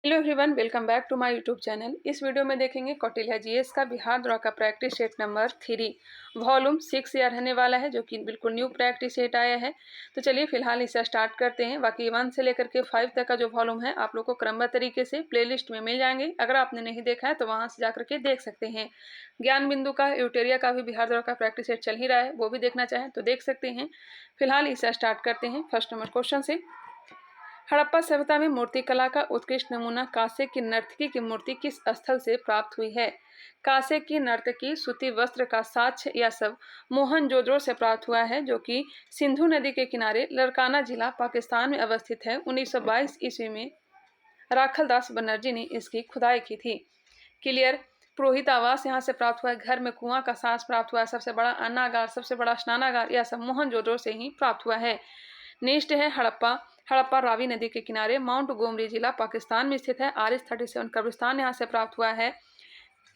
Hello everyone, welcome back to my YouTube channel. इस video में देखेंगे कौटिल्य जीएस का बिहार द्रोह का प्रैक्टिस सेट नंबर 3 वॉल्यूम 6 यह रहने वाला है, जो कि बिल्कुल न्यू प्रैक्टिस सेट आया है। तो चलिए फिलहाल इसे स्टार्ट करते हैं। बाकी 1 से लेकर के 5 तक का जो वॉल्यूम है आप लोग को क्रमबद्ध तरीके से प्लेलिस्ट में मिल जाएंगे। अगर आपने नहीं देखा है तो वहाँ से जाकर के देख सकते हैं। ज्ञान बिंदु का, यूटेरिया का भी बिहार द्रोह का प्रैक्टिस सेट चल ही रहा है, वो भी देखना चाहें तो देख सकते हैं। फिलहाल इसे स्टार्ट करते हैं फर्स्ट नंबर क्वेश्चन से। हड़प्पा सभ्यता में मूर्तिकला का उत्कृष्ट नमूना कांसे की नर्तकी की मूर्ति किस स्थल से प्राप्त हुई है? कांसे की नर्तकी सूती वस्त्र का साक्ष्य यह सब मोहनजोदड़ो से प्राप्त हुआ है, जो कि सिंधु नदी के किनारे लरकाना जिला पाकिस्तान में अवस्थित है। 1922 ईस्वी में राखलदास बनर्जी ने इसकी खुदाई की थी। क्लियर। पुरोहित आवास यहाँ से प्राप्त हुआ है। घर में कुआं का साक्ष्य प्राप्त हुआ है। सबसे बड़ा अन्नागार, सबसे बड़ा स्नानागार, यह सब मोहनजोदड़ो से ही प्राप्त हुआ है। नेक्स्ट है हड़प्पा। हड़प्पा रावी नदी के किनारे माउंट गोमरी जिला पाकिस्तान में स्थित है। RS-37 कब्रिस्तान यहाँ से प्राप्त हुआ है।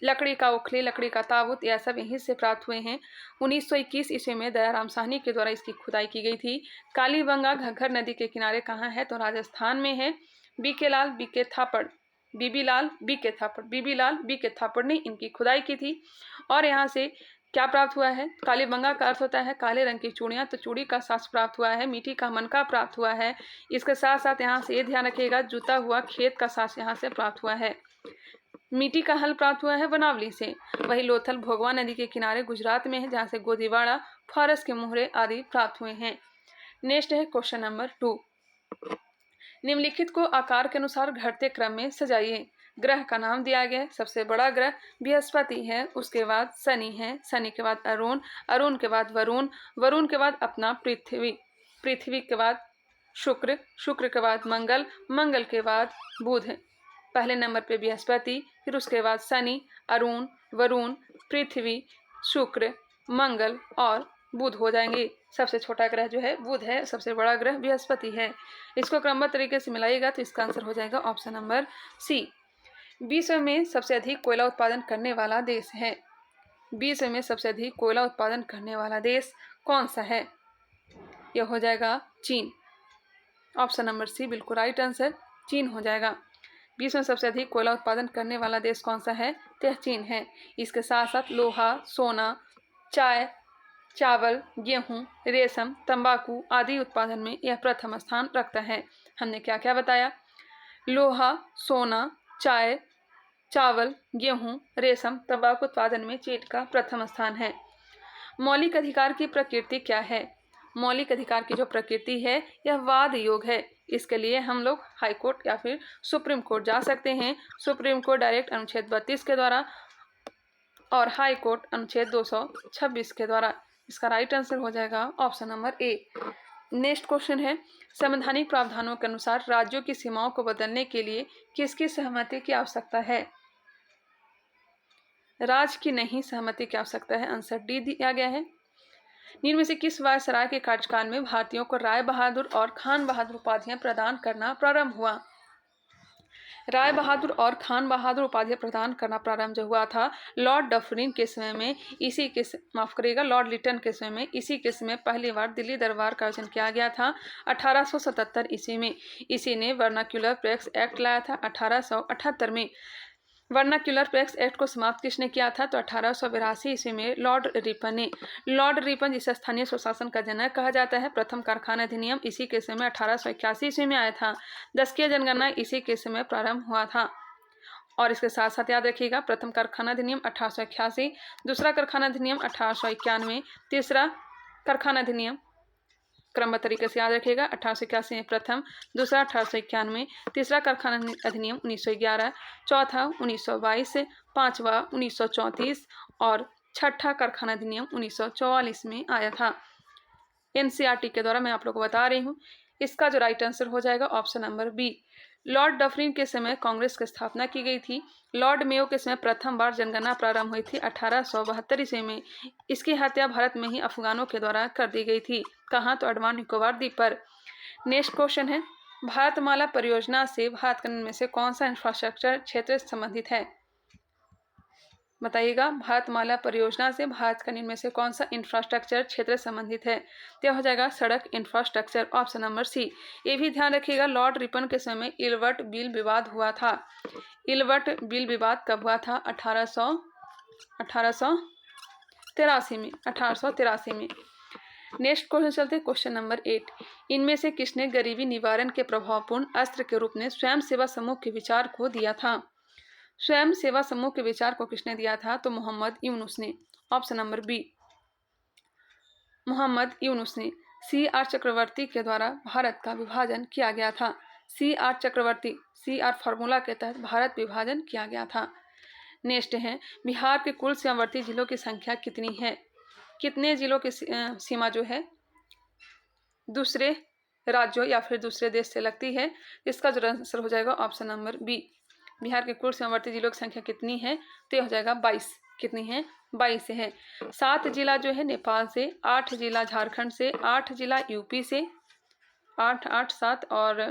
लकड़ी का ओखली, लकड़ी का ताबूत, यह सब यहीं से प्राप्त हुए हैं। 1921 ईस्वी में दयाराम साहनी के द्वारा इसकी खुदाई की गई थी। कालीबंगा घग्गर नदी के किनारे कहाँ है? तो राजस्थान में है। बीके लाल बीके थापड़, बीबी लाल बीके थापड़, बीबी लाल बीके थापड़ ने इनकी खुदाई की थी। और यहाँ से क्या प्राप्त हुआ है? कालीबंगा का अर्थ होता है काले रंग की चूड़ियाँ, तो चूड़ी का साक्ष्य प्राप्त हुआ है। मीठी का मनका प्राप्त हुआ है। इसके साथ साथ यहाँ से ये ध्यान रखिएगा, जूता हुआ खेत का साक्ष्य यहाँ से प्राप्त हुआ है। मीठी का हल प्राप्त हुआ है बनावली से। वही लोथल भोगवा नदी के किनारे गुजरात में है, जहाँ से गोदीवाड़ा, फारस के मोहरे आदि प्राप्त हुए हैं। नेक्स्ट है क्वेश्चन नंबर 2। निम्नलिखित को आकार के अनुसार घटते क्रम में सजाइए। ग्रह का नाम दिया गया है। सबसे बड़ा ग्रह बृहस्पति है, उसके बाद शनि है, शनि के बाद अरुण, अरुण के बाद वरुण, वरुण के बाद अपना पृथ्वी, पृथ्वी के बाद शुक्र, शुक्र के बाद मंगल, मंगल के बाद बुध है। पहले नंबर पे बृहस्पति, फिर उसके बाद शनि, अरुण, वरुण, पृथ्वी, शुक्र, मंगल और बुध हो जाएंगे। सबसे छोटा ग्रह जो है बुध है, सबसे बड़ा ग्रह बृहस्पति है। इसको क्रमबद्ध तरीके से मिलाइएगा तो इसका आंसर हो जाएगा ऑप्शन नंबर सी। विश्व में सबसे अधिक कोयला उत्पादन करने वाला देश है। विश्व में सबसे अधिक कोयला उत्पादन करने वाला देश कौन सा है? यह हो जाएगा चीन। ऑप्शन नंबर सी बिल्कुल राइट आंसर, चीन हो जाएगा। विश्व में सबसे अधिक कोयला उत्पादन करने वाला देश कौन सा है? तो यह चीन है। इसके साथ साथ लोहा, सोना, चाय, चावल, गेहूं, रेशम, तंबाकू आदि उत्पादन में यह प्रथम स्थान रखता है। हमने क्या क्या बताया? लोहा, सोना, चाय, चावल, गेहूं, रेशम, तंबाकू उत्पादन में चीन का प्रथम स्थान है। मौलिक अधिकार की प्रकृति क्या है? मौलिक अधिकार की जो प्रकृति है यह वाद योग है। इसके लिए हम लोग हाई कोर्ट या फिर सुप्रीम कोर्ट जा सकते हैं। सुप्रीम कोर्ट डायरेक्ट अनुच्छेद 32 के द्वारा और हाई कोर्ट अनुच्छेद 226 के द्वारा। इसका राइट आंसर हो जाएगा option number A. Next question है, संवैधानिक प्रावधानों के अनुसार राज्यों की सीमाओं को बदलने के लिए किसकी सहमति की आवश्यकता है? राज्य की नहीं सहमति की आवश्यकता है। आंसर डी दिया गया है। निम्न में से किस वायसराय के कार्यकाल में भारतीयों को राय बहादुर और खान बहादुर उपाधियां प्रदान करना प्रारंभ हुआ? राय बहादुर और खान बहादुर उपाधियां प्रदान करना प्रारंभ जो हुआ था लॉर्ड डफरिन के समय में, इसी के माफ करिएगा लॉर्ड लिटन के समय में। इसी के समय पहली बार दिल्ली दरबार का आयोजन किया गया था 1877 ईस्वी में। इसी ने वर्नाक्यूलर प्रेस एक्ट लाया था 1878 में। वर्नाक्यूलर प्रेस एक्ट को समाप्त किसने किया था? तो 1882 ईस्वी में लॉर्ड रिपन ने। लॉर्ड रिपन जिसे स्थानीय स्वशासन का जनक कहा जाता है। प्रथम कारखाना अधिनियम इसी के समय 1881 ईस्वी में आया था। दशकीय जनगणना इसी के समय प्रारंभ हुआ था। और इसके साथ साथ याद रखिएगा, प्रथम कारखाना अधिनियम 1881, दूसरा कारखाना अधिनियम 1891, तीसरा कारखाना अधिनियम क्रमबद्ध तरीके से याद रखिएगा। 1881 में प्रथम, दूसरा 1891, तीसरा कारखाना अधिनियम 1911, चौथा 1922, पांचवा 1934 और छठा कारखाना अधिनियम 1944 में आया था। NCERT के द्वारा मैं आप लोगों को बता रही हूँ। इसका जो राइट आंसर हो जाएगा option number B. Lord Dufferin के समय कांग्रेस की स्थापना की गई थी। लॉर्ड मेयो के समय प्रथम बार जनगणना प्रारंभ हुई थी 1872 ईस्वी में। इसकी हत्या भारत में ही अफगानों के द्वारा कर दी गई थी। कहाँ? तो अंडमान निकोबार द्वीप पर। नेक्स्ट क्वेश्चन है, भारतमाला परियोजना से भारत के में से कौन सा इंफ्रास्ट्रक्चर क्षेत्र संबंधित है? बताइएगा, भारतमाला परियोजना से भारत का निम्न में से कौन सा इंफ्रास्ट्रक्चर क्षेत्र संबंधित है? तो यह हो जाएगा सड़क इंफ्रास्ट्रक्चर, ऑप्शन नंबर सी। ये भी ध्यान रखिएगा, लॉर्ड रिपन के समय इलवर्ट बिल विवाद हुआ था। इलवर्ट बिल विवाद कब हुआ था? 1883 में। नेक्स्ट क्वेश्चन चलते हैं, क्वेश्चन नंबर 8। इनमें से किसने गरीबी निवारण के प्रभावपूर्ण अस्त्र के रूप में स्वयं सेवा समूह के विचार को दिया था? स्वयं सेवा समूह के विचार को किसने दिया था? तो मोहम्मद यूनुस ने, option number B, Mohammad Yunus ने। CR चक्रवर्ती के द्वारा भारत का विभाजन किया गया था। CR चक्रवर्ती, CR फॉर्मूला के तहत भारत विभाजन किया गया था। नेक्स्ट है, बिहार के कुल सीमावर्ती जिलों की संख्या कितनी है? कितने जिलों की सीमा जो है दूसरे राज्यों या फिर दूसरे देश से लगती है? इसका जो आंसर हो जाएगा ऑप्शन नंबर बी। बिहार के कुल सीमावर्ती जिलों की संख्या कितनी है? तो यह हो जाएगा 22। कितनी है? 22 है। 7 जिला जो है नेपाल से, 8 जिला झारखंड से, 8 जिला यूपी से, 8 8 7 और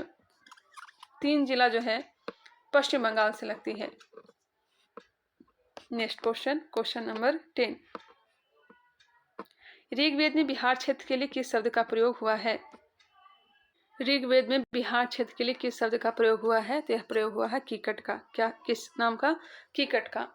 3 जिला जो है पश्चिम बंगाल से लगती है। Next question, question number 10। Rigveda में बिहार क्षेत्र के लिए किस शब्द का प्रयोग हुआ है? ऋग्वेद में बिहार क्षेत्र के लिए किस शब्द का प्रयोग हुआ है? तो यह प्रयोग हुआ है कीकट का। क्या, किस नाम का? कीकट का।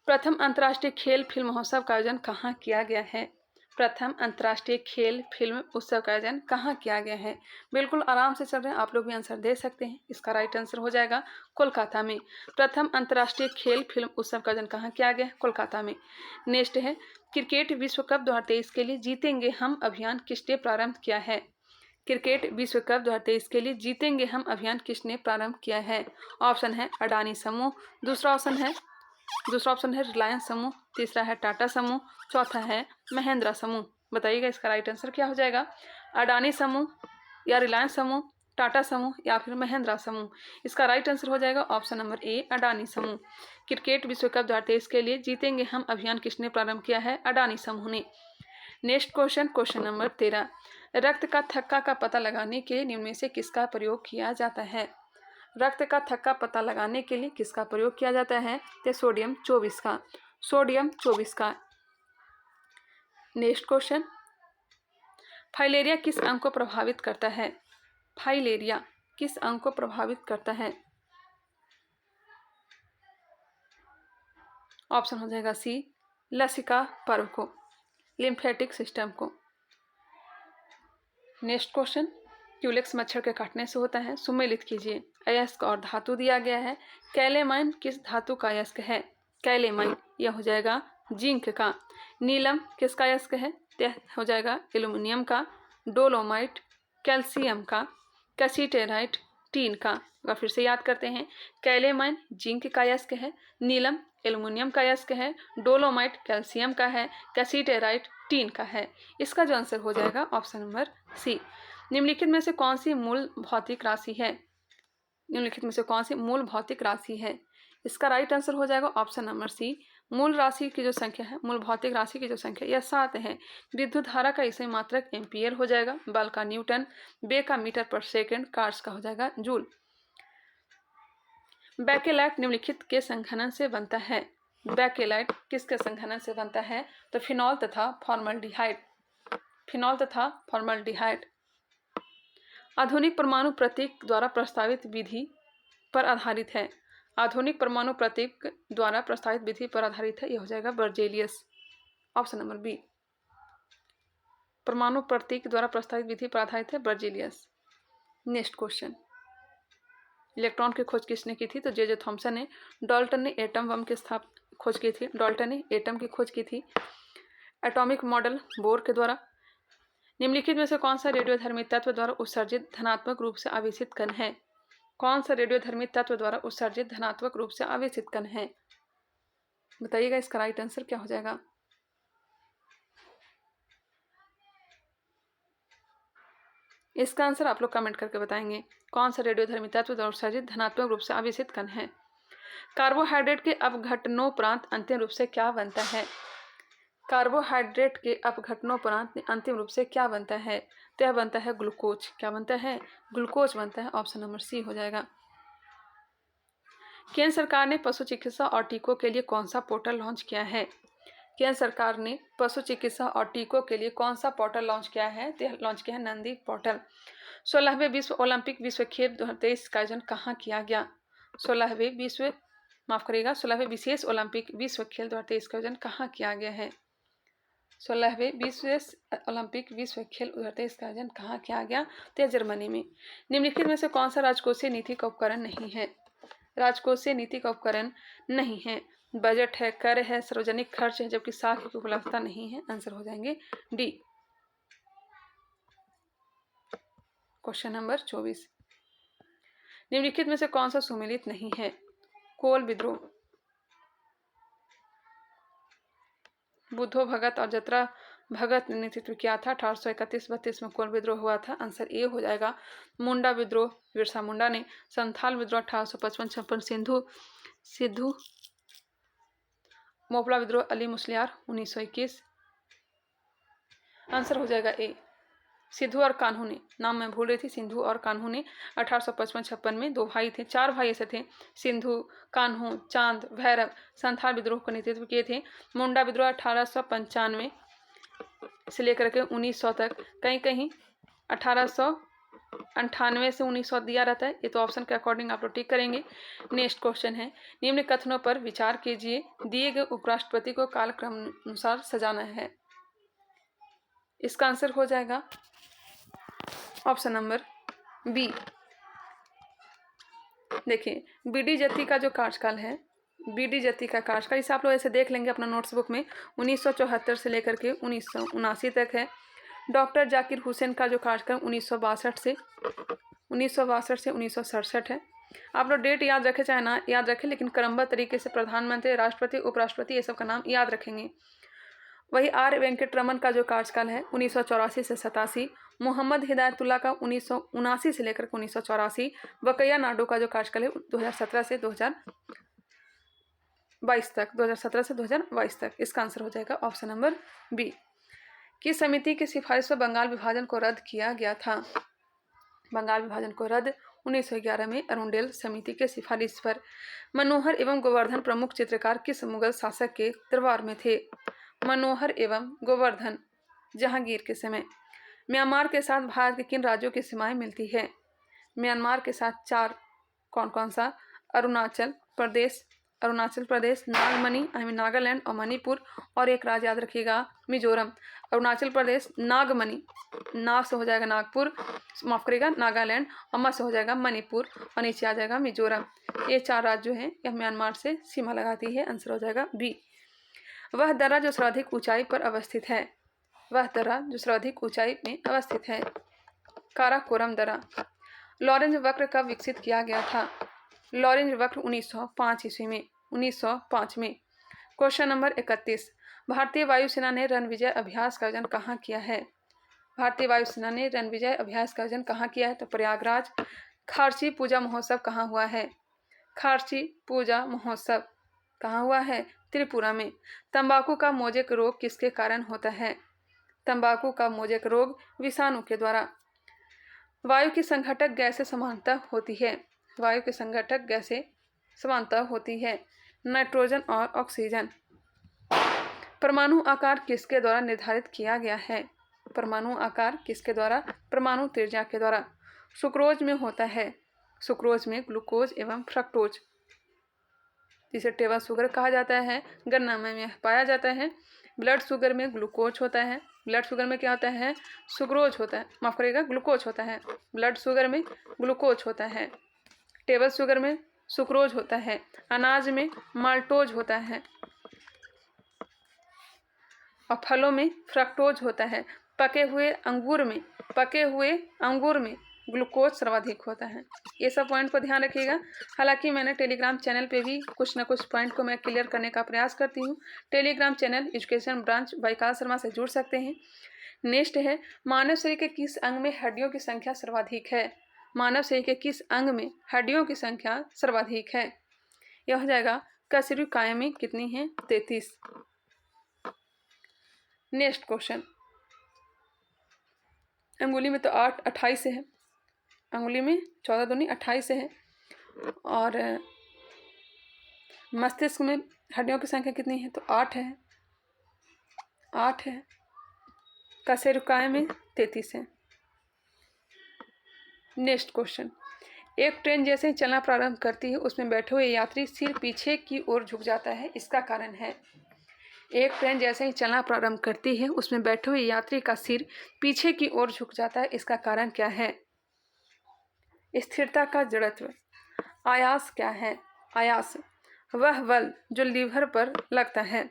प्रथम अंतर्राष्ट्रीय खेल फिल्म महोत्सव का आयोजन कहाँ किया गया है? प्रथम अंतर्राष्ट्रीय खेल फिल्म उत्सव का आयोजन कहाँ किया गया है? बिल्कुल आराम से चल रहे हैं, आप लोग भी आंसर दे सकते हैं। इसका राइट आंसर हो जाएगा कोलकाता में। प्रथम अंतर्राष्ट्रीय खेल फिल्म उत्सव का आयोजन कहाँ किया गया? कोलकाता में। नेक्स्ट है, क्रिकेट विश्व कप 2023 के लिए जीतेंगे हम अभियान किसने प्रारंभ किया है? क्रिकेट विश्व कप 2023 के लिए जीतेंगे हम अभियान किसने प्रारंभ किया है? ऑप्शन है अडानी समूह, दूसरा ऑप्शन है रिलायंस समूह, तीसरा है टाटा समूह, चौथा है महिंद्रा समूह। बताइएगा इसका राइट आंसर क्या हो जाएगा? अडानी समूह या रिलायंस समूह, टाटा समूह या फिर महिंद्रा समूह। इसका राइट आंसर हो जाएगा ऑप्शन नंबर ए, अडानी समूह। क्रिकेट विश्व कप 2023 के लिए जीतेंगे हम अभियान किसने प्रारंभ किया है? अडानी समूह ने। Next question, question number 13। रक्त का थक्का का पता लगाने के लिए निम्न में से किसका प्रयोग किया जाता है? रक्त का थक्का पता लगाने के लिए किसका प्रयोग किया जाता है? तो सोडियम 24 का, सोडियम 24 का। नेक्स्ट क्वेश्चन, फाइलेरिया किस अंग को प्रभावित करता है? फाइलेरिया किस अंग को प्रभावित करता है? ऑप्शन हो जाएगा सी, लसिका पर्व को, लिम्फेटिक सिस्टम को। नेक्स्ट क्वेश्चन, क्यूलेक्स मच्छर के काटने से होता है, सुमेलित कीजिए। अयस्क और धातु दिया गया है। कैलेमाइन किस धातु का अयस्क है? कैलेमाइन यह हो जाएगा जिंक का। नीलम किसका अयस्क है? यह हो जाएगा एल्युमिनियम का। डोलोमाइट कैल्शियम का। कैसीटेराइट टीन का। अगर फिर से याद करते हैं, कैलेमाइन जिंक का अयस्क है, नीलम एल्युमिनियम का अयस्क है, डोलोमाइट कैल्शियम का है, कैसीटेराइट टीन का है। इसका जो आंसर हो जाएगा ऑप्शन नंबर सी। निम्नलिखित में से कौन सी मूल भौतिक राशि है? निम्नलिखित में से कौन सी मूल भौतिक राशि है? इसका राइट आंसर हो जाएगा ऑप्शन नंबर सी। मूल राशि की जो संख्या है, मूल भौतिक राशि की जो संख्या यह 7 है। विद्युत धारा का इसे मात्रक एम्पियर हो जाएगा, बल का न्यूटन, बे का मीटर पर सेकंड, कार्स का हो जाएगा जूल। बैकेलाइट निम्नलिखित के संघनन से बनता है। बैकेलाइट किसके संघनन से बनता है? तो फिनॉल तथा फॉर्मल्डिहाइड, फिनॉल तथा फॉर्मल्डिहाइड। आधुनिक परमाणु प्रतीक द्वारा प्रस्तावित विधि पर आधारित है। आधुनिक परमाणु प्रतीक द्वारा प्रस्तावित विधि पर आधारित है, यह हो जाएगा बर्जेलियस, ऑप्शन नंबर बी। परमाणु प्रतीक द्वारा प्रस्तावित विधि पर आधारित है बर्जेलियस। नेक्स्ट क्वेश्चन, इलेक्ट्रॉन की खोज किसने की थी? तो जे थॉमसन ने। डाल्टन ने एटम बम की खोज की थी। डाल्टन ने एटम की खोज की थी। एटॉमिक मॉडल बोर के द्वारा। निम्नलिखित में से कौन सा रेडियोधर्मी तत्व द्वारा उत्सर्जित धनात्मक रूप से आवेशित कण है? कौन सा रेडियोधर्मी तत्व द्वारा उत्सर्जित धनात्मक रूप से आवेशित कण है? बताइएगा इसका राइट आंसर क्या हो जाएगा? इसका आंसर आप लोग कमेंट करके बताएंगे। कौन सा रेडियोधर्मी तत्व द्वारा उत्सर्जित धनात्मक रूप से आवेशित कण है? कार्बोहाइड्रेट के अपघटनोपरांत अंतिम रूप से क्या बनता है? कार्बोहाइड्रेट के अपघटनोपरांत अंतिम रूप से क्या बनता है? तो यह बनता है ग्लूकोज। क्या बनता है? ग्लूकोज बनता है, ऑप्शन नंबर सी हो जाएगा। केंद्र सरकार ने पशु चिकित्सा और टीकों के लिए कौन सा पोर्टल लॉन्च किया है? केंद्र सरकार ने पशु चिकित्सा और टीकों के लिए कौन सा पोर्टल लॉन्च किया है? तो लॉन्च किया है नंदी पोर्टल। 16वें विश्व ओलंपिक विश्व खेल 2023 का आयोजन कहाँ किया गया? 16वें विशेष ओलंपिक विश्व खेल 2023 का आयोजन कहाँ किया गया है? 16वें विशेष ओलंपिक विश्व खेल 2023 का आयोजन कहाँ किया गया? तो जर्मनी में। निम्नलिखित में से कौन सा राजकोषीय नीति का उपकरण नहीं है? राजकोषीय नीति का उपकरण नहीं है। बजट है, कर है, सार्वजनिक खर्च है, जबकि साख की उपलब्धता नहीं है। आंसर हो जाएंगे डी। क्वेश्चन नंबर 24, निम्नलिखित में से कौन सा सुमेलित नहीं है? कोल विद्रोह। बुद्धो भगत और जत्रा भगत ने नेतृत्व किया था। 1831-32 में कोल विद्रोह हुआ था। आंसर ए हो जाएगा। मुंडा विद्रोह बिरसा मुंडा ने। संथाल विद्रोह 1855-56 सिद्धू। मोपला विद्रोह अली मुस्लियार 1921। आंसर हो जाएगा ए। सिद्धू और कान्हू ने, नाम मैं भूल रही थी, सिंधु और कान्हू ने 1855-56 में 2 भाई थे, 4 भाई ऐसे थे, सिंधु, कान्हू, चांद, भैरव, संथाल विद्रोह का नेतृत्व किए थे। मुंडा विद्रोह 1895 से लेकर के 1900 तक, कहीं कहीं 1898 से 1900 दिया रहता है। ये तो ऑप्शन के अकॉर्डिंग आप लोग टिक करेंगे। नेक्स्ट क्वेश्चन है, निम्न कथनों पर विचार कीजिए। दिए गए उपराष्ट्रपति को कालक्रम अनुसार सजाना है। इसका आंसर हो जाएगा ऑप्शन नंबर बी। देखिए, बीडी जत्ती का जो कार्यकाल है, बीडी जत्ती का कार्यकाल, इसे आप लोग ऐसे देख लेंगे अपना नोट्स बुक में, 1974 से लेकर के 1979 तक है। डॉक्टर जाकिर हुसैन का जो कार्यकाल 1962 से 1967 है। आप लोग डेट याद रखें चाहे ना याद रखें, लेकिन क्रमबद्ध तरीके से प्रधानमंत्री, राष्ट्रपति, उपराष्ट्रपति ये सब का नाम याद रखेंगे। वही आर वेंकटरमन का जो कार्यकाल है 1984 से 87। मोहम्मद हिदायतुल्ला का 1979 से लेकर 1984। वकैया नायडू का जो कार्यकाल है 2017 से 2022 तक, 2017 से 2022 तक। इसका आंसर हो जाएगा ऑप्शन नंबर बी। किस समिति की सिफारिश पर बंगाल विभाजन को रद्द किया गया था? बंगाल विभाजन को रद्द 1911 में अरुंडेल समिति के सिफारिश पर। मनोहर एवं गोवर्धन प्रमुख चित्रकार किस मुगल शासक के दरबार में थे? मनोहर एवं गोवर्धन जहांगीर के समय। म्यांमार के साथ भारत के किन राज्यों की सीमाएं मिलती है? म्यांमार के साथ 4, कौन कौन सा? अरुणाचल प्रदेश, नागालैंड और मणिपुर, और एक राज्य याद रखिएगा मिजोरम। अरुणाचल प्रदेश, नागमणि, नाग से हो जाएगा नागपुर, माफ करिएगा नागालैंड, और म से हो जाएगा मणिपुर, और नीचे आ जाएगा मिजोरम। ये 4 राज्य जो हैं यह म्यांमार से सीमा लगाती है। आंसर हो जाएगा बी। वह दर्रा जो सर्वाधिक ऊंचाई पर अवस्थित है? वह दर्रा जो सर्वाधिक ऊंचाई में अवस्थित है, काराकोरम दर्रा। लॉरेंज वक्र कब विकसित किया गया था? लॉरेंज वक्र 1905 ईस्वी में, 1905 में। क्वेश्चन नंबर 31, भारतीय वायुसेना ने रणविजय अभ्यास का आयोजन कहाँ किया है? भारतीय वायुसेना ने रणविजय अभ्यास का आयोजन कहाँ किया है? तो प्रयागराज। खारसी पूजा महोत्सव कहाँ हुआ है? खारसी पूजा महोत्सव कहाँ हुआ है? त्रिपुरा में। तंबाकू का मोजेक रोग किसके कारण होता है? तंबाकू का मोजेक रोग विषाणु के द्वारा। वायु की संघटक गैसें समानता होती है? वायु की संघटक गैसें समानता होती है नाइट्रोजन और ऑक्सीजन। परमाणु आकार किसके द्वारा निर्धारित किया गया है? परमाणु आकार किसके द्वारा? परमाणु त्रिज्या के द्वारा। सुक्रोज में होता है, सुक्रोज में ग्लूकोज एवं फ्रक्टोज, जिसे टेबल शुगर कहा जाता है, गन्ना में पाया जाता है। ब्लड शुगर में ग्लूकोज होता है, ब्लड शुगर में क्या होता है? सुक्रोज होता है, माफ करिएगा ग्लूकोज होता है। ब्लड शुगर में ग्लूकोज होता है, टेबल शुगर में सुक्रोज होता है, अनाज में माल्टोज होता है, और फलों में फ्रक्टोज होता है। पके हुए अंगूर में ग्लूकोज सर्वाधिक होता है। ये सब पॉइंट को ध्यान रखिएगा। हालांकि मैंने टेलीग्राम चैनल पे भी कुछ ना कुछ पॉइंट को मैं क्लियर करने का प्रयास करती हूँ। Telegram channel education branch by Vikas Sharma से जुड़ सकते हैं। नेक्स्ट है, मानव शरीर के किस अंग में हड्डियों की संख्या सर्वाधिक है? मानव शरीर के किस अंग में हड्डियों की संख्या सर्वाधिक है? यह हो जाएगा कशेरुकाय में कितनी है? 33। नेक्स्ट क्वेश्चन, अंगुली में तो 28 है, अंगुली में 14 दूनी 28 है, और मस्तिष्क में हड्डियों की संख्या कितनी है? तो 8 है, 8 है। कशेरुकाय में 33 है। नेक्स्ट क्वेश्चन, एक ट्रेन जैसे ही चलना प्रारंभ करती है उसमें बैठे हुए यात्री सिर पीछे की ओर झुक जाता है, इसका कारण है। एक ट्रेन जैसे ही चलना प्रारंभ करती है उसमें बैठे हुए यात्री का सिर पीछे की ओर झुक जाता है, इसका कारण क्या है? स्थिरता का जड़त्व। आयास क्या है? आयास वह बल जो लीवर पर लगता है,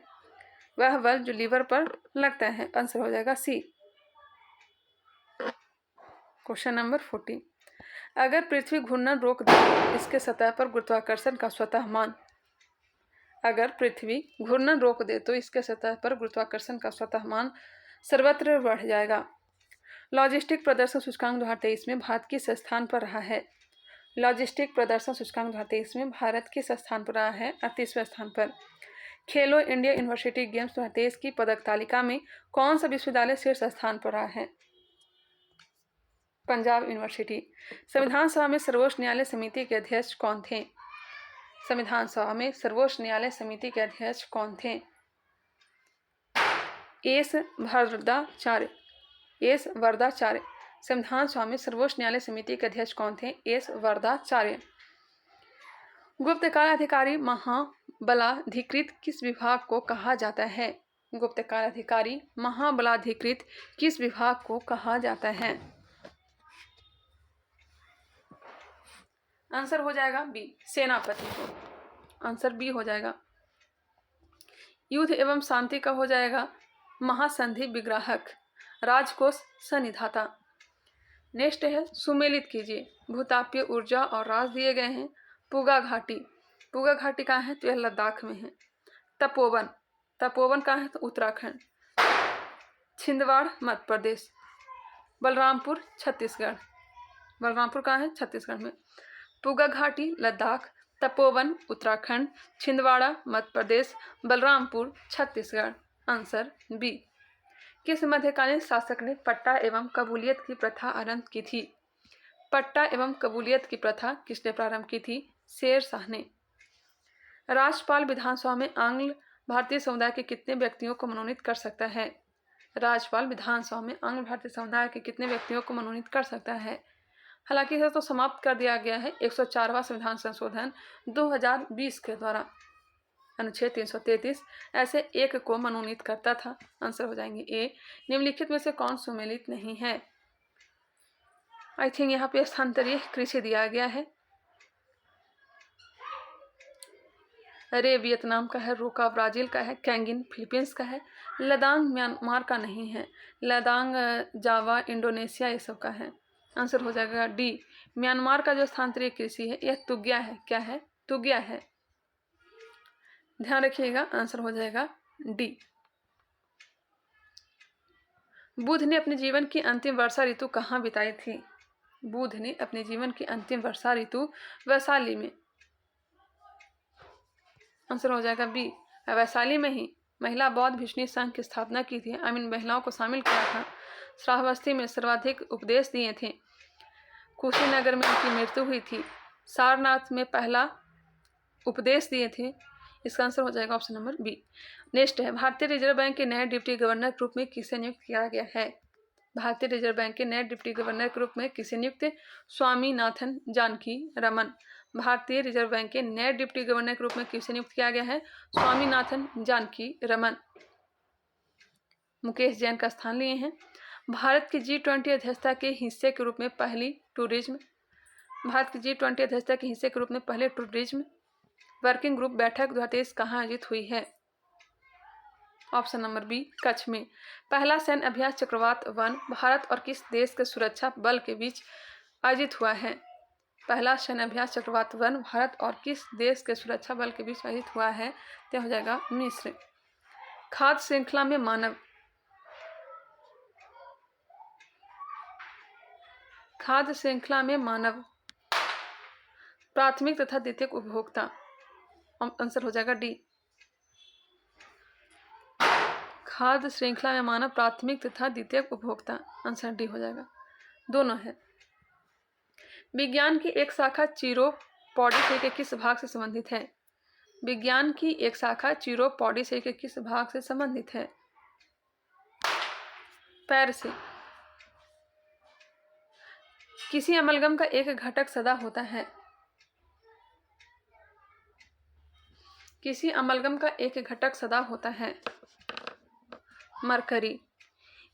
वह बल जो लीवर पर लगता है। आंसर हो जाएगा सी। क्वेश्चन नंबर 40, अगर पृथ्वी घूमना रोक दे इसके सतह पर गुरुत्वाकर्षण का स्वतः मान। अगर पृथ्वी घूमना रोक दे तो इसके सतह पर गुरुत्वाकर्षण का स्वतः मान सर्वत्र बढ़ जाएगा। लॉजिस्टिक प्रदर्शन सूचकांक 2023 में भारत किस स्थान पर रहा है? लॉजिस्टिक प्रदर्शन सूचकांक 2023 में भारत किस स्थान पर रहा है? 38वें स्थान पर। खेलो इंडिया यूनिवर्सिटी गेम्स 2023 की पदक तालिका में कौन सा विश्वविद्यालय शीर्ष स्थान पर रहा है? पंजाब यूनिवर्सिटी। संविधान सभा में सर्वोच्च न्यायालय समिति के अध्यक्ष कौन थे? संविधान सभा में सर्वोच्च न्यायालय समिति के अध्यक्ष कौन थे? एस वरदाचार्य। एस वरदाचार्य। संविधान सभा में सर्वोच्च न्यायालय समिति के अध्यक्ष कौन थे? एस वरदाचार्य। गुप्तकाल अधिकारी महाबलाधिकृत किस विभाग को कहा जाता है? गुप्तकाल अधिकारी महाबलाधिकृत किस विभाग को कहा जाता है? आंसर हो जाएगा बी, सेनापति को। आंसर बी हो जाएगा। युद्ध एवं शांति का हो जाएगा महासंधि विग्राहक, राजकोष सनिधाता। नेक्स्ट है सुमेलित कीजिए। भूतापीय ऊर्जा और राज दिए गए हैं। पुगा घाटी। पुगा घाटी कहाँ है? तो यह लद्दाख में है। तपोवन। तपोवन कहाँ है? तो उत्तराखंड। छिंदवाड़ मध्य प्रदेश। बलरामपुर छत्तीसगढ़। बलरामपुर कहाँ है? छत्तीसगढ़ में। पुगा घाटी लद्दाख, तपोवन उत्तराखंड, छिंदवाड़ा मध्य प्रदेश, बलरामपुर छत्तीसगढ़। Answer B. किस मध्यकालीन शासक ने पट्टा एवं कबूलियत की प्रथा आरंभ की थी? पट्टा एवं कबूलियत की प्रथा किसने प्रारंभ की थी? शेर शाह ने। राज्यपाल विधानसभा में आंग्ल भारतीय समुदाय के कितने व्यक्तियों को मनोनीत कर सकता है? राज्यपाल विधानसभा में आंग्ल भारतीय समुदाय के कितने व्यक्तियों को मनोनीत कर सकता है? हालांकि इसे तो समाप्त कर दिया गया है 104वां संविधान संशोधन 2020 के द्वारा। अनुच्छेद 333 ऐसे एक को मनोनीत करता था। आंसर हो जाएंगे ए। निम्नलिखित में से कौन सुमेलित नहीं है? आई थिंक यहाँ पे स्थानांतरीय कृषि दिया गया है। रे वियतनाम का है, रोका ब्राजील का है, कैंगिन फिलीपींस का है, लदांग म्यांमार का नहीं है, लदांग जावा इंडोनेशिया ये सब का है। आंसर हो जाएगा डी। म्यांमार का जो स्थानांतरीय कृषि है यह तुग्या है। क्या है? तुग्या है। ध्यान रखिएगा, आंसर हो जाएगा डी। बुध ने अपने जीवन की अंतिम वर्षा ऋतु कहाँ बिताई थी? बुध ने अपने जीवन की अंतिम वर्षा ऋतु वैशाली में। आंसर हो जाएगा बी। वैशाली में ही महिला बौद्ध भिक्षुणी संघ की स्थापना की थी। महिलाओं को शामिल किया था। श्रावस्ती में सर्वाधिक उपदेश दिए थे। कुशीनगर में उनकी मृत्यु हुई थी। सारनाथ में पहला उपदेश दिए थे। इसका आंसर हो जाएगा ऑप्शन नंबर बी। नेक्स्ट है भारतीय रिजर्व बैंक के नए डिप्टी गवर्नर के रूप में किसे नियुक्त किया गया है? भारतीय रिजर्व बैंक के नए डिप्टी गवर्नर के रूप में किसे नियुक्त? स्वामीनाथन जानकी रमन। भारतीय रिजर्व बैंक के नए डिप्टी गवर्नर के रूप में किसे नियुक्त किया गया है? स्वामीनाथन जानकी रमन। मुकेश जैन का स्थान लिए हैं। भारत की G20 अध्यक्षता के हिस्से के रूप में पहली टूरिज्म। भारत की G20 अध्यक्षता के हिस्से के रूप में पहले टूरिज्म वर्किंग ग्रुप बैठक 2023 कहाँ आयोजित हुई है? ऑप्शन नंबर बी, कच्छ में। पहला सैन्य अभ्यास चक्रवात 1 भारत और किस देश के सुरक्षा बल के बीच आयोजित हुआ है? पहला सैन्य अभ्यास चक्रवात 1 भारत और किस देश के सुरक्षा बल के बीच आयोजित हुआ है? तो हो जाएगा मिस्र। खाद्य श्रृंखला में मानव। खाद्य श्रृंखला में मानव प्राथमिक तथा द्वितीयक उपभोक्ता। आंसर हो जाएगा डी। खाद्य श्रृंखला में मानव प्राथमिक तथा द्वितीयक उपभोक्ता। आंसर डी हो जाएगा। दोनों है। विज्ञान की एक शाखा चिरोपॉडी के किस भाग से संबंधित है? विज्ञान की एक शाखा चिरोपॉडी से के किस भाग से संबंधित है? पैर से। किसी अमलगम का एक घटक सदा होता है? किसी अमलगम का एक घटक सदा होता है? मरकरी।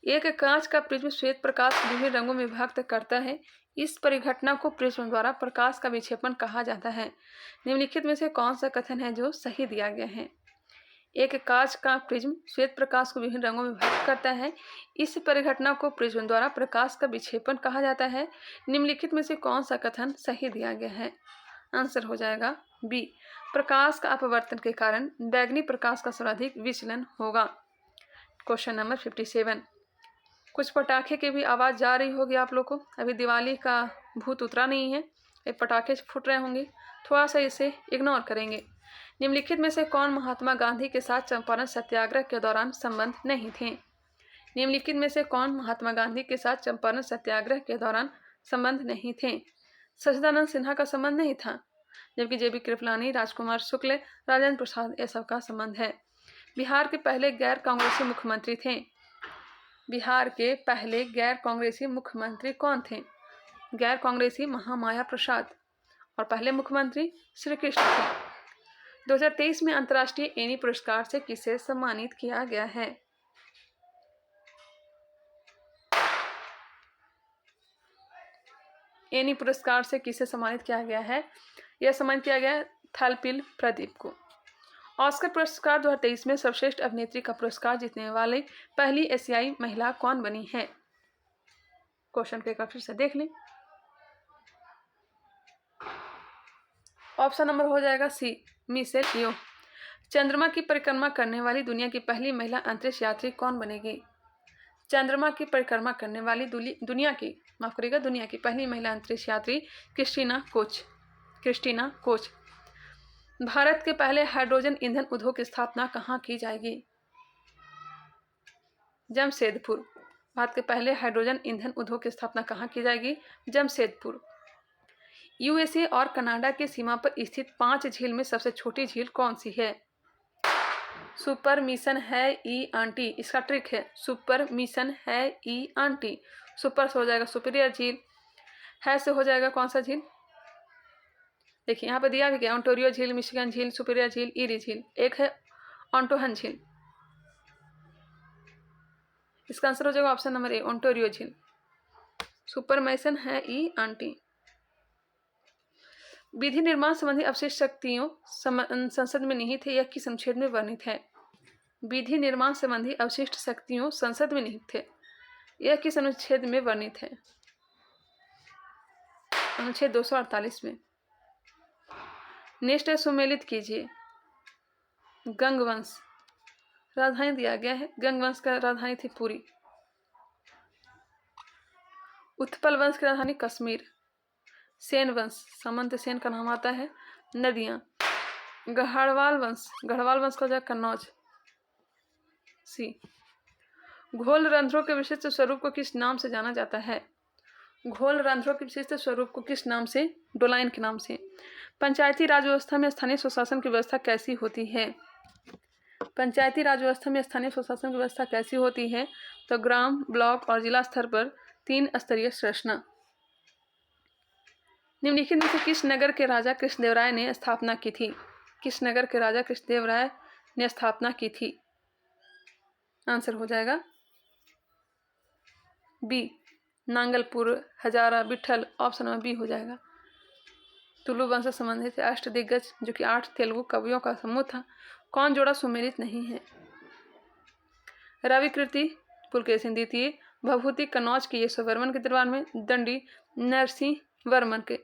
एक कांच का प्रिज्म श्वेत प्रकाश विभिन्न रंगों में विभक्त करता है। इस परिघटना को प्रिज्म द्वारा प्रकाश का विक्षेपण कहा जाता है। निम्नलिखित में से कौन सा कथन है जो सही दिया गया है? एक कांच का प्रिज्म श्वेत प्रकाश को विभिन्न रंगों में विभक्त करता है। इस परिघटना को प्रिज्म द्वारा प्रकाश का विक्षेपण कहा जाता है। निम्नलिखित में से कौन सा कथन सही दिया गया है? आंसर हो जाएगा बी। प्रकाश का अपवर्तन के कारण बैगनी प्रकाश का सर्वाधिक विचलन होगा। Question number 57। कुछ पटाखे की भी आवाज़ जा रही होगी आप लोग को। अभी दिवाली का भूत उतरा नहीं है, ये पटाखे फूट रहे होंगे, थोड़ा सा इसे इग्नोर करेंगे। निम्नलिखित में से कौन महात्मा गांधी के साथ चंपारण सत्याग्रह के दौरान संबंध नहीं थे? निम्नलिखित में से कौन महात्मा गांधी के साथ चंपारण सत्याग्रह के दौरान संबंध नहीं थे? सच्चिदानंद सिन्हा का संबंध नहीं था, जबकि जेबी कृपलानी, राजकुमार शुक्ल, राजेंद्र प्रसाद ये सब का संबंध है। बिहार के पहले गैर कांग्रेसी मुख्यमंत्री थे। बिहार के पहले गैर कांग्रेसी मुख्यमंत्री कौन थे? गैर कांग्रेसी महामाया प्रसाद। और पहले मुख्यमंत्री श्री कृष्ण थे। 2023 में अंतर्राष्ट्रीय एनी पुरस्कार से किसे सम्मानित किया गया है? एनी पुरस्कार से किसे सम्मानित किया गया है? यह सम्मानित किया गया थलपिल प्रदीप को। ऑस्कर पुरस्कार 2023 में सर्वश्रेष्ठ अभिनेत्री का पुरस्कार जीतने वाली पहली एशियाई महिला कौन बनी है? क्वेश्चन को एक बार फिर से देख लें। ऑप्शन नंबर हो जाएगा सी, मिशेल यो। चंद्रमा की परिक्रमा करने वाली दुनिया की पहली महिला अंतरिक्ष यात्री कौन बनेगी? चंद्रमा की परिक्रमा करने वाली दुनिया की पहली महिला अंतरिक्ष यात्री क्रिस्टीना कोच। भारत के पहले हाइड्रोजन ईंधन उद्योग की स्थापना कहाँ की जाएगी? जमशेदपुर। भारत के पहले हाइड्रोजन ईंधन उद्योग की स्थापना कहाँ की जाएगी? जमशेदपुर। यूएसए और कनाडा की सीमा पर स्थित 5 झील में सबसे छोटी झील कौन सी है? सुपर मिशन है ई आंटी। इसका ट्रिक है सुपर मिशन है ई आंटी। सुपर से हो जाएगा सुपीरियर झील, है से हो जाएगा कौन सा झील? देखिए यहाँ पे दिया भी गया ओंटारियो झील, मिशिगन झील, सुपीरियर झील, ईरी झील। एक है ऑन्टोहन झील। इसका आंसर हो जाएगा ऑप्शन नंबर ए, ओंटारियो झील। सुपर मिशन है ई आंटी। विधि निर्माण संबंधी अवशिष्ट शक्तियों संसद में निहित है, यह किस अनुच्छेद में वर्णित है? विधि निर्माण संबंधी अवशिष्ट शक्तियों संसद में निहित है, यह किस अनुच्छेद में वर्णित है? अनुच्छेद 248 में। नेक्स्ट सुमेलित कीजिए। गंगवंश राजधानी दिया गया है, गंगवंश का राजधानी थी पुरी। उत्पल वंश की राजधानी कश्मीर। सेन वंश, सामंत सेन का नाम आता है। नदियां। गढ़वाल वंश का जगह कन्नौज। सी। घोल रंध्रों के विशिष्ट स्वरूप को किस नाम से जाना जाता है? घोल रंध्रों के विशिष्ट स्वरूप को किस नाम से? डोलाइन के नाम से। पंचायती राज व्यवस्था में स्थानीय स्वशासन की व्यवस्था कैसी होती है? पंचायती राज व्यवस्था में स्थानीय स्वशासन की व्यवस्था कैसी होती है? तो ग्राम, ब्लॉक और जिला स्तर पर 3 स्तरीय संरचना। निम्नलिखित में से किस नगर के राजा कृष्णदेवराय ने स्थापना की थी? किस नगर के राजा कृष्णदेवराय ने स्थापना की थी? आंसर हो जाएगा बी, नांगलपुर, हजारा, बिठल। ऑप्शन नंबर बी हो जाएगा। तुलु वंश से संबंधित अष्टदिग्गज जो कि 8 तेलुगु कवियों का समूह था, कौन जोड़ा सुमेलित नहीं है? रविकृति पुलकेशिन द्वितीय, भभूति कन्नौज के यशोवर्मन के दरबार में, दंडी नरसिंह वर्मन के,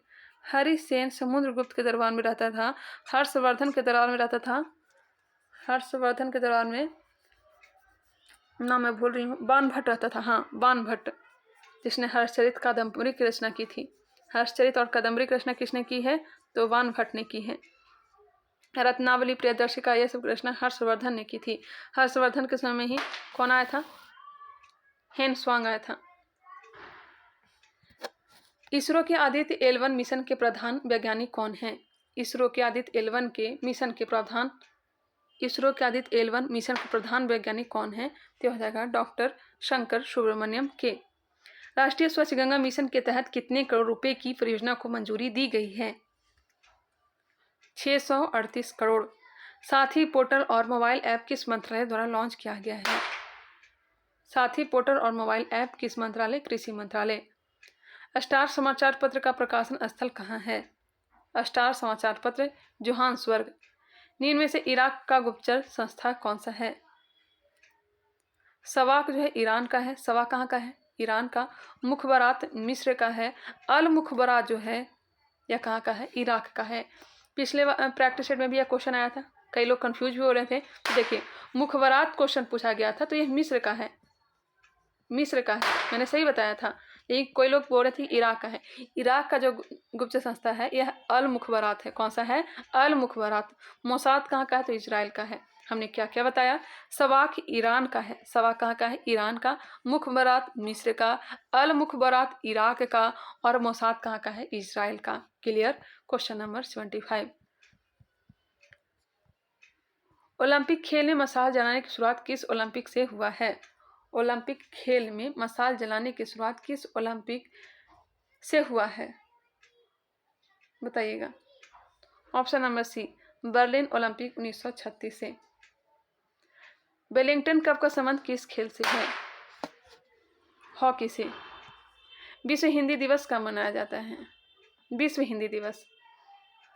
हरिसेन समुद्रगुप्त के दरबार में रहता था, हर्षवर्धन के दरबार में रहता था। हर्षवर्धन के दरबार में नाम मैं भूल रही हूँ, बाणभट्ट रहता था। हाँ, बाणभट्ट, जिसने हर्षचरित कादम्बरी की रचना की थी। हर्षचरित और कादम्बरी की रचना किसने की है? तो बाणभट्ट ने की है। रत्नावली, प्रियदर्शिका, यह सब रचना हर्षवर्धन ने की थी। हर्षवर्धन के समय में ही कौन आया था? हेन स्वांग आया था। इसरो के आदित्य L1 मिशन के प्रधान वैज्ञानिक कौन है? इसरो के आदित्य L1 के मिशन के प्रधान वैज्ञानिक कौन है? तो हो जाएगा डॉक्टर शंकर सुब्रमण्यम के। राष्ट्रीय स्वच्छ गंगा मिशन के तहत कितने करोड़ रुपए की परियोजना को मंजूरी दी गई है? 638 करोड़। साथी पोर्टल और मोबाइल ऐप किस मंत्रालय द्वारा लॉन्च किया गया है? साथी पोर्टल और मोबाइल ऐप किस मंत्रालय? कृषि मंत्रालय। स्टार समाचार पत्र का प्रकाशन स्थल कहाँ है? स्टार समाचार पत्र जोहान्सबर्ग। निम्न में से इराक का गुप्तचर संस्था कौन सा है? सवाक जो है ईरान का है। सवा कहाँ का है? ईरान का। मुखबरात मिस्र का है। अल मुखबरात जो है यह कहाँ का है? इराक का है। पिछले प्रैक्टिस सेट में भी यह क्वेश्चन आया था, कई लोग कंफ्यूज भी हो रहे थे। तो देखिए मुखबरात क्वेश्चन पूछा गया था तो यह मिस्र का है। मैंने सही बताया था, यही कोई लोग बोल रहे थे इराक का है। इराक का जो गुप्त संस्था है यह अल मुखबरात है। कौन सा है? अल मुखबरात। मोसाद कहाँ का है? तो इजराइल का है। हमने क्या क्या बताया? सवाक ईरान का है। सवाक कहाँ का है? ईरान का। मुखबरात मिस्र का। अल मुखबरात इराक का। और मोसाद कहाँ का है? इजराइल का। क्लियर। Question number 75। ओलंपिक खेल में मशाल जलाने की शुरुआत किस ओलंपिक से हुआ है? ओलंपिक खेल में मशाल जलाने की शुरुआत किस ओलंपिक से हुआ है? बताइएगा। Option number C, Berlin Olympic 1936 से। वेलिंगटन कप का संबंध किस खेल से है? हॉकी से। विश्व हिंदी दिवस कब मनाया जाता है? विश्व हिंदी दिवस,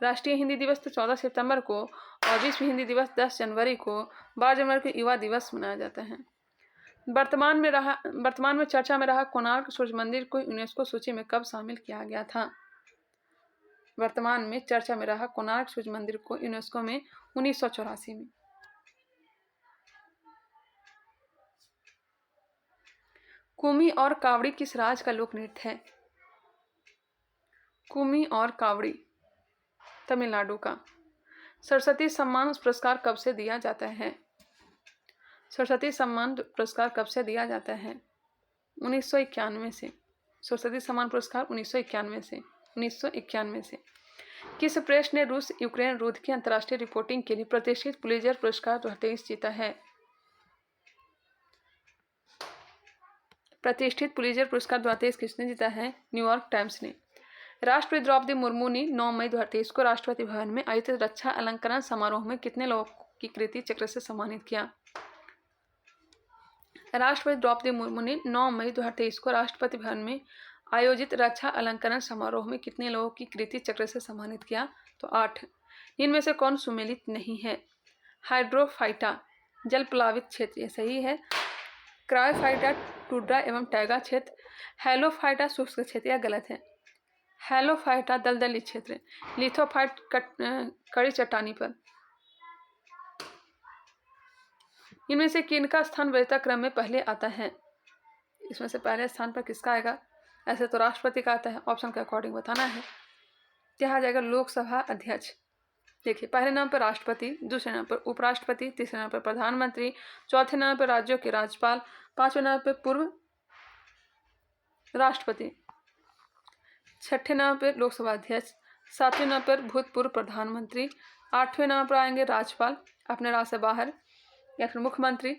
राष्ट्रीय हिंदी दिवस तो 14 सितंबर को और विश्व हिंदी दिवस 10 जनवरी को। 12 जनवरी को युवा दिवस मनाया जाता है। वर्तमान में चर्चा में रहा कोणार्क सूर्य मंदिर को यूनेस्को सूची में कब शामिल किया गया था? वर्तमान में चर्चा में रहा कोणार्क सूर्य मंदिर को यूनेस्को में 1984 में। कुमी और कावड़ी किस राज्य का लोक नृत्य है? कुमी और कावड़ी तमिलनाडु का। सरस्वती सम्मान पुरस्कार कब से दिया जाता है? सरस्वती सम्मान पुरस्कार कब से दिया जाता है? 1991 से। सरस्वती सम्मान पुरस्कार 1991 से। किस प्रेस ने रूस यूक्रेन युद्ध की अंतर्राष्ट्रीय रिपोर्टिंग के लिए प्रतिष्ठित पुलित्जर पुरस्कार 2023 जीता है? प्रतिष्ठित पुलित्जर पुरस्कार 2023 किसने जीता है? न्यूयॉर्क टाइम्स ने। राष्ट्रपति द्रौपदी मुर्मू ने 9 मई 2023 को राष्ट्रपति भवन में आयोजित रक्षा अलंकरण समारोह में कितने लोगों की कीर्ति चक्र से सम्मानित किया? राष्ट्रपति द्रौपदी मुर्मू ने 9 मई 2023 को राष्ट्रपति भवन में आयोजित रक्षा अलंकरण समारोह में कितने लोगों की कीर्ति चक्र से सम्मानित किया? तो 8। इनमें से कौन सुमेलित नहीं है? हाइड्रोफाइटा जल प्लावित क्षेत्र, ये सही है। क्रायोफाइटा टुड्रा एवं टैगा क्षेत्र। हेलोफाइटा शुष्क क्षेत्र, यह गलत है। हेलोफाइटा दलदली क्षेत्र। लिथोफाइट कड़ी चट्टानी पर। इनमें से किनका स्थान वरीयता क्रम में पहले आता है? इसमें से पहले स्थान पर किसका आएगा? ऐसे तो राष्ट्रपति का आता है, ऑप्शन के अकॉर्डिंग बताना है। यहाँ जाएगा लोकसभा अध्यक्ष। देखिए पहले नाम पर राष्ट्रपति, दूसरे नाम पर उपराष्ट्रपति, तीसरे नाम पर प्रधानमंत्री, चौथे नाम पर राज्यों के राज्यपाल, पांचवें नाम पर पूर्व राष्ट्रपति, छठे नाम पर लोकसभा अध्यक्ष, सातवें नाम पर भूतपूर्व प्रधानमंत्री, आठवें नाम पर आएंगे राज्यपाल अपने राज्य से बाहर या फिर मुख्यमंत्री,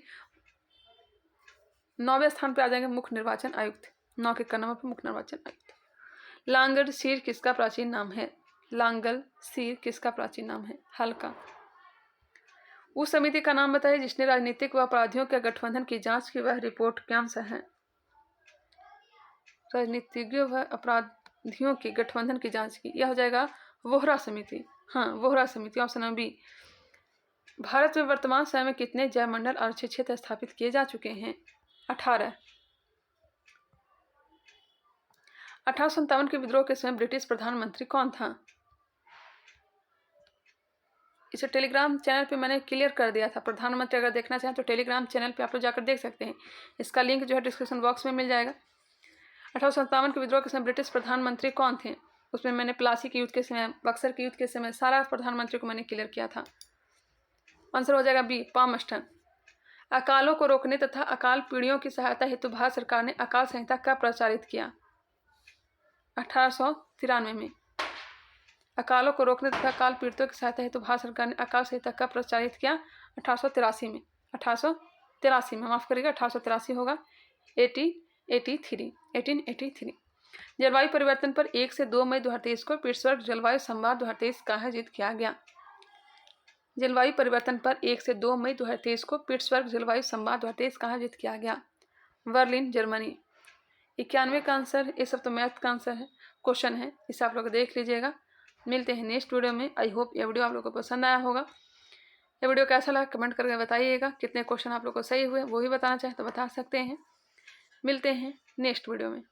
9वें स्थान पर आ जाएंगे मुख्य निर्वाचन आयुक्त। 9 के नंबर पर मुख्य निर्वाचन आयुक्त। लांगड़ सीर किसका प्राचीन नाम है? लांगल सीर किसका प्राचीन नाम है? हल्का। उस समिति का नाम बताइए जिसने राजनीतिक व अपराधियों के गठबंधन की जांच की, वह रिपोर्ट क्या सा है? राजनीतिज्ञों व अपराधियों के गठबंधन की जांच की, यह हो जाएगा वोहरा समिति। हाँ, वोहरा समिति, ऑप्शन नंबर बी। भारत में वर्तमान समय में कितने जैवमंडल आरक्षित क्षेत्र स्थापित किए जा चुके हैं? 18। 1857 के विद्रोह के समय ब्रिटिश प्रधानमंत्री कौन था? इसे टेलीग्राम चैनल पे मैंने क्लियर कर दिया था। प्रधानमंत्री अगर देखना चाहें तो टेलीग्राम चैनल पे आप लोग जाकर देख सकते हैं। इसका लिंक जो है डिस्क्रिप्शन बॉक्स में मिल जाएगा। 1857 के विद्रोह के समय ब्रिटिश प्रधानमंत्री कौन थे? उसमें मैंने प्लासी के युद्ध के समय, बक्सर के युद्ध के समय सारा प्रधानमंत्री को मैंने क्लियर किया था। आंसर हो जाएगा बी, पामस्टन। अकालों को रोकने तथा अकाल पीड़ियों की सहायता हेतु भारत सरकार ने अकाल संहिता कब प्रचारित किया? 1893 में। अकालों को रोकने तथा अकाल पीड़ितों की सहायता हेतु भारत सरकार ने अकाल संहिता कब प्रचारित किया? 1883 में। 1883 में, माफ करिएगा, 1883 होगा। 1883। जलवायु परिवर्तन पर 1 से 2 मई 2023 को पिट्सबर्ग जलवायु संवाद 2023 कहाँ आयोजित किया गया? जलवायु परिवर्तन पर 1 से 2 मई 2023 को पिट्सबर्ग जलवायु संवाद 2023 कहाँ आयोजित किया गया? Berlin, Germany. 91 का आंसर, ये सब तो मैथ का आंसर है, क्वेश्चन है, इसे आप लोग देख लीजिएगा। मिलते हैं नेक्स्ट वीडियो में। आई होप ये वीडियो आप लोगों को पसंद आया होगा। ये वीडियो कैसा लगा कमेंट करके बताइएगा। कितने क्वेश्चन आप लोग को सही हुए वो भी बताना चाहे तो बता सकते हैं। मिलते हैं नेक्स्ट वीडियो में।